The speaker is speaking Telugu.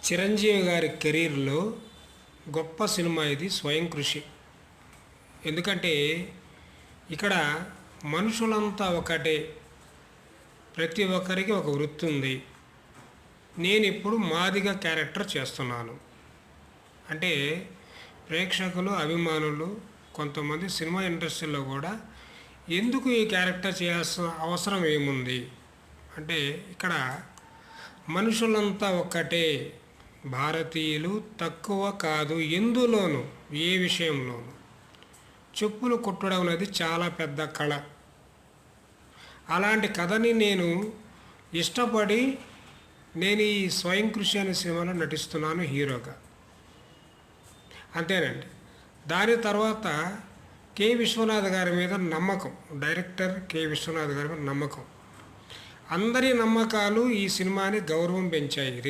చిరంజీవి గారి కెరీర్లో గొప్ప సినిమా ఇది స్వయం కృషి. ఎందుకంటే ఇక్కడ మనుషులంతా ఒకటే, ప్రతి ఒక్కరికి ఒక వృత్తి ఉంది. నేను ఇప్పుడు మాదిగ క్యారెక్టర్ చేస్తున్నాను అంటే ప్రేక్షకులు, అభిమానులు, కొంతమంది సినిమా ఇండస్ట్రీలో కూడా ఎందుకు ఈ క్యారెక్టర్ చేయాల్సిన అవసరం ఏముంది అంటే ఇక్కడ మనుషులంతా ఒక్కటే, భారతీయులు తక్కువ కాదు, ఎందులోనూ ఏ విషయంలోనూ. చెప్పులు కుట్టడం అనేది చాలా పెద్ద కళ. అలాంటి కథని నేను ఇష్టపడి నేను ఈ స్వయం కృషి అనే సినిమాలో నటిస్తున్నాను హీరోగా. అంతేనండి. దాని తర్వాత కె విశ్వనాథ్ గారి మీద నమ్మకం, డైరెక్టర్ కె విశ్వనాథ్ గారి మీద నమ్మకం, అందరి నమ్మకాలు ఈ సినిమాని గౌరవం పెంచాయి.